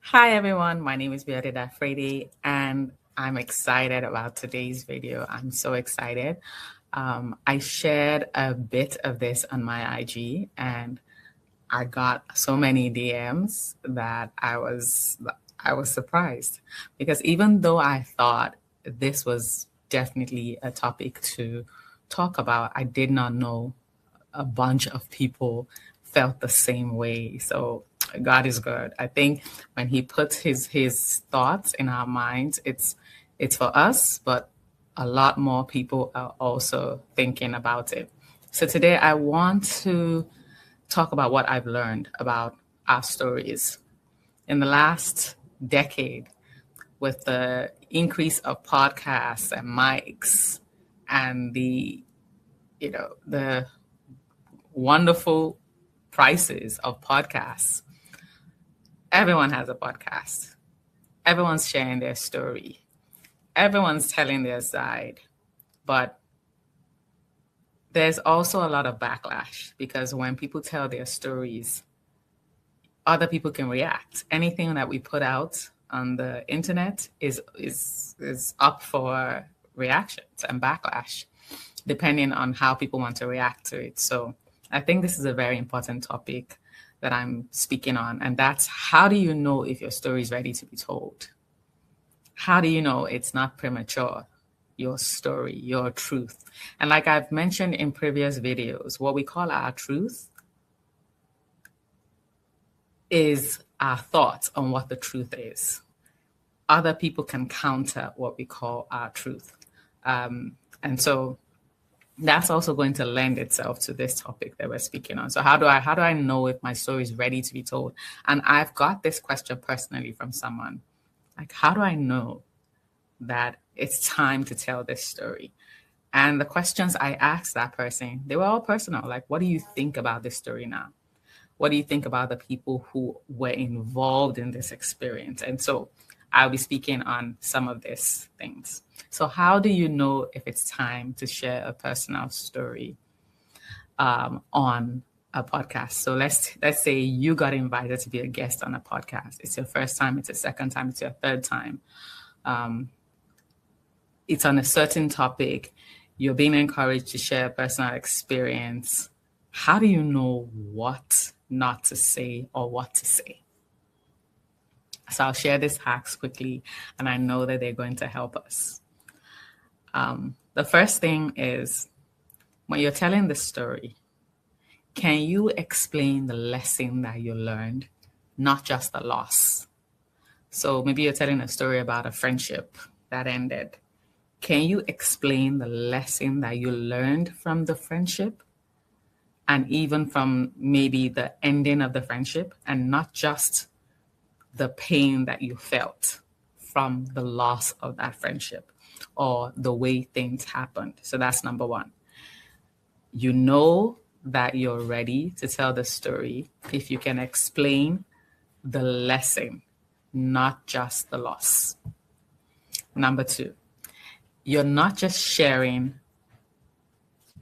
Hi everyone, my name is Beata Frady and I'm excited about today's video. I'm so excited. I shared a bit of this on my IG and I got so many DMs that I was surprised because even though I thought this was definitely a topic to talk about, I did not know a bunch of people felt the same way. So God is good. I think when He puts His thoughts in our minds, it's for us, but a lot more people are also thinking about it. So today I want to talk about what I've learned about our stories in the last decade with the increase of podcasts and mics and the wonderful prices of podcasts. Everyone has a podcast. Everyone's sharing their story. Everyone's telling their side. But there's also a lot of backlash because when people tell their stories, other people can react. Anything that we put out on the internet is up for reactions and backlash, depending on how people want to react to it. So I think this is a very important topic that I'm speaking on, and that's how do you know if your story is ready to be told? How do you know it's not premature? Your story, your truth. And like I've mentioned in previous videos, what we call our truth is our thoughts on what the truth is. Other people can counter what we call our truth. And so that's also going to lend itself to this topic that we're speaking on. So how do I know if my story is ready to be told? And I've got this question personally from someone. Like, how do I know that it's time to tell this story? And the questions I asked that person, they were all personal. Like, what do you think about this story now? What do you think about the people who were involved in this experience? And so I'll be speaking on some of these things. So how do you know if it's time to share a personal story on a podcast? So let's say you got invited to be a guest on a podcast. It's your first time, it's your second time, it's your third time. It's on a certain topic. You're being encouraged to share a personal experience. How do you know what not to say or what to say? So I'll share these hacks quickly, and I know that they're going to help us. The first thing is when you're telling the story, can you explain the lesson that you learned, not just the loss? So maybe you're telling a story about a friendship that ended. Can you explain the lesson that you learned from the friendship and even from maybe the ending of the friendship, and not just the pain that you felt from the loss of that friendship or the way things happened? So that's number one. You know that you're ready to tell the story if you can explain the lesson, not just the loss. Number two, you're not just sharing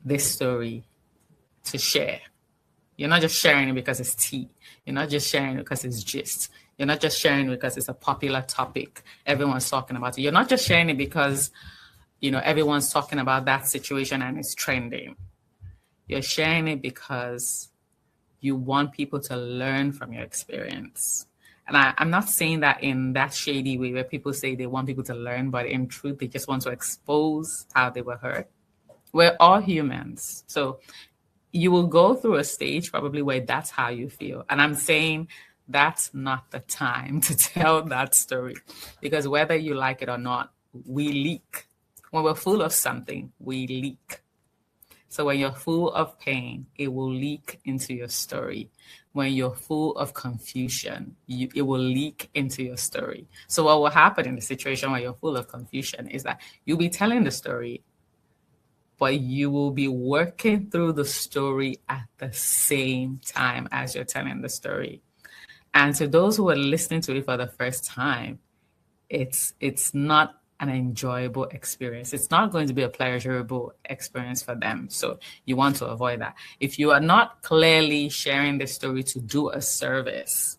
this story to share. You're not just sharing it because it's tea. You're not just sharing it because it's gist. You're not just sharing it because it's a popular topic. Everyone's talking about it. You're not just sharing it because, everyone's talking about that situation and it's trending. You're sharing it because you want people to learn from your experience. And I'm not saying that in that shady way where people say they want people to learn, but in truth, they just want to expose how they were hurt. We're all humans. So you will go through a stage probably where that's how you feel. And I'm saying that's not the time to tell that story, because whether you like it or not, we leak. When we're full of something, we leak. So when you're full of pain, it will leak into your story. When you're full of confusion, it will leak into your story. So what will happen in the situation where you're full of confusion is that you'll be telling the story, but you will be working through the story at the same time as you're telling the story. And to those who are listening to it for the first time, it's not an enjoyable experience. It's not going to be a pleasurable experience for them. So you want to avoid that. If you are not clearly sharing the story to do a service,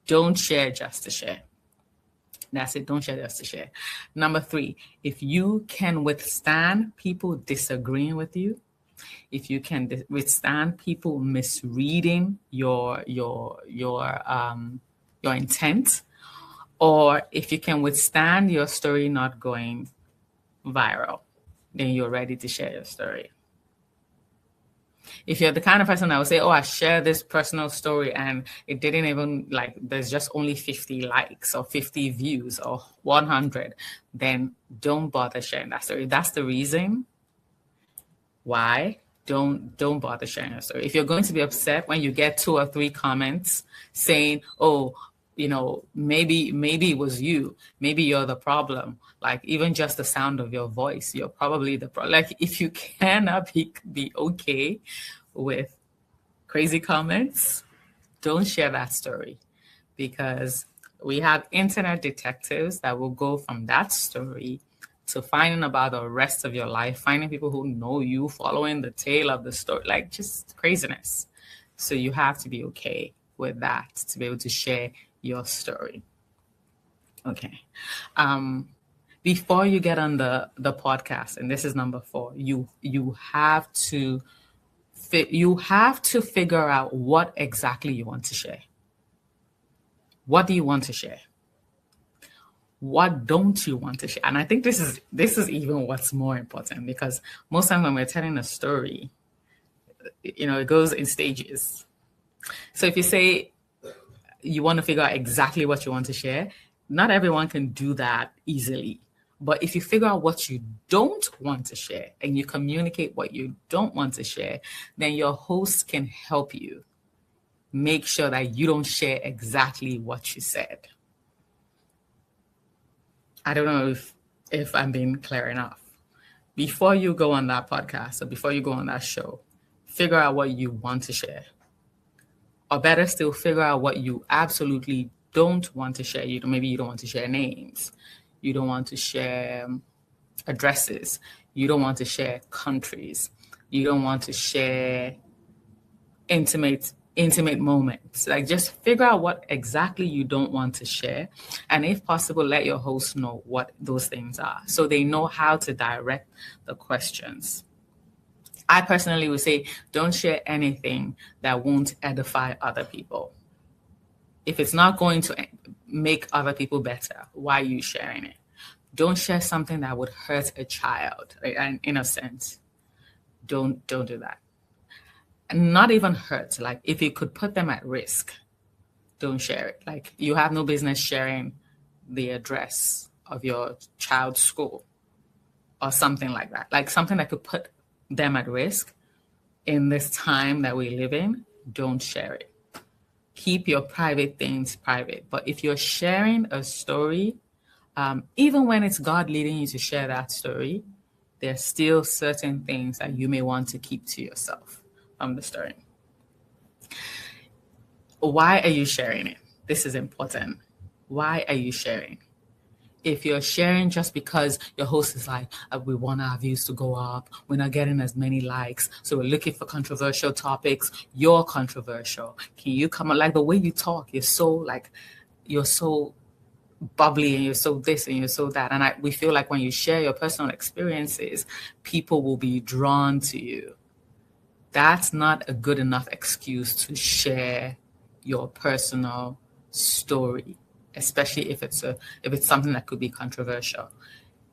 Don't share just to share. That's it. Don't share just to share. Number 3, if you can withstand people disagreeing with you, if you can withstand people misreading your intent, or if you can withstand your story not going viral, then you're ready to share your story. If you're the kind of person that will say, oh, I share this personal story and it didn't even, like, there's just only 50 likes or 50 views or 100, then don't bother sharing that story. That's the reason why don't bother sharing your story. If you're going to be upset when you get 2 or 3 comments saying, oh, maybe it was you, maybe you're the problem, like even just the sound of your voice, you're probably the problem. Like, if you cannot be okay with crazy comments, don't share that story, because we have internet detectives that will go from that story to finding about the rest of your life, finding people who know you, following the tail of the story, like just craziness. So you have to be okay with that to be able to share your story. Okay. Before you get on the podcast, and this is number 4, you have to figure out what exactly you want to share. What do you want to share? What don't you want to share? And I think this is even what's more important, because most times when we're telling a story, it goes in stages. So if you say you want to figure out exactly what you want to share, not everyone can do that easily. But if you figure out what you don't want to share and you communicate what you don't want to share, then your host can help you make sure that you don't share exactly what you said. I don't know if I'm being clear enough. Before you go on that podcast or before you go on that show, figure out what you want to share. Or better still, figure out what you absolutely don't want to share. Maybe you don't want to share names. You don't want to share addresses. You don't want to share countries. You don't want to share intimate moments. Like, just figure out what exactly you don't want to share. And if possible, let your host know what those things are so they know how to direct the questions. I personally would say, don't share anything that won't edify other people. If it's not going to make other people better, why are you sharing it? Don't share something that would hurt a child, right? And in a sense, don't do that. And not even hurt. Like, if it could put them at risk, don't share it. Like, you have no business sharing the address of your child's school or something like that. Like, something that could put them at risk in this time that we live in, don't share it. Keep your private things private. But if you're sharing a story, even when it's God leading you to share that story, there's still certain things that you may want to keep to yourself from the story. Why are you sharing it? This is important. Why are you sharing? If you're sharing just because your host is like, we want our views to go up, we're not getting as many likes, so we're looking for controversial topics, you're controversial. Can you come on? Like, the way you talk, you're so bubbly and you're so this and you're so that. And we feel like when you share your personal experiences, people will be drawn to you. That's not a good enough excuse to share your personal story, especially if it's something that could be controversial.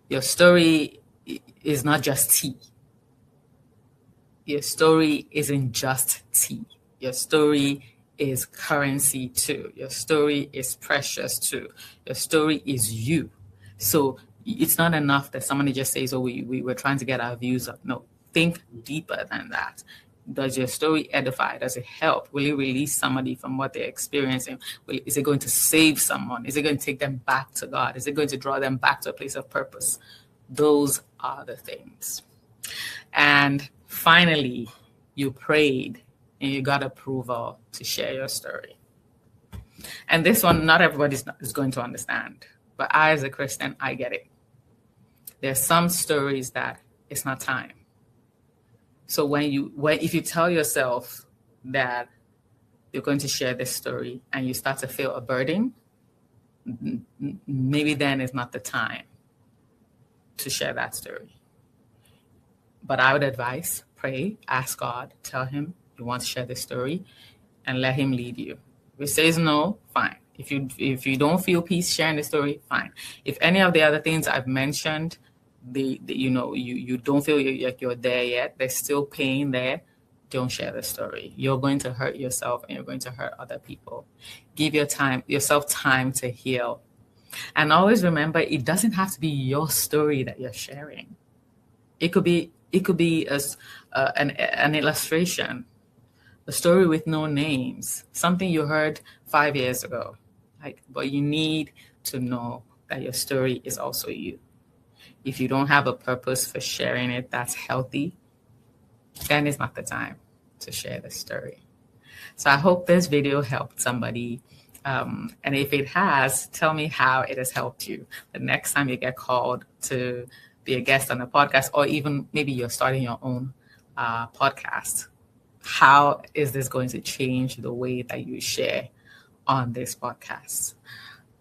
Your story is not just tea. Your story isn't just tea. Your story is currency too. Your story is precious too. Your story is you. So it's not enough that somebody just says, oh, we were trying to get our views up. No, think deeper than that. Does your story edify? Does it help? Will it release somebody from what they're experiencing? Is it going to save someone? Is it going to take them back to God? Is it going to draw them back to a place of purpose? Those are the things. And finally, you prayed and you got approval to share your story. And this one, not everybody is going to understand. But I, as a Christian, I get it. There's some stories that it's not time. So if you tell yourself that you're going to share this story and you start to feel a burden, maybe then is not the time to share that story. But I would advise, pray, ask God, tell him you want to share this story, and let him lead you. If he says no, fine. If you don't feel peace sharing the story, fine. If any of the other things I've mentioned, you don't feel like you're there yet, there's still pain there, don't share the story. You're going to hurt yourself and you're going to hurt other people. Give yourself time to heal. And always remember, it doesn't have to be your story that you're sharing. It could be as an illustration, a story with no names, something you heard 5 years ago. But you need to know that your story is also you. If you don't have a purpose for sharing it that's healthy, then it's not the time to share the story. So I hope this video helped somebody. And if it has, tell me how it has helped you. The next time you get called to be a guest on a podcast, or even maybe you're starting your own podcast, how is this going to change the way that you share on this podcast?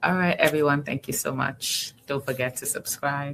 All right, everyone. Thank you so much. Don't forget to subscribe.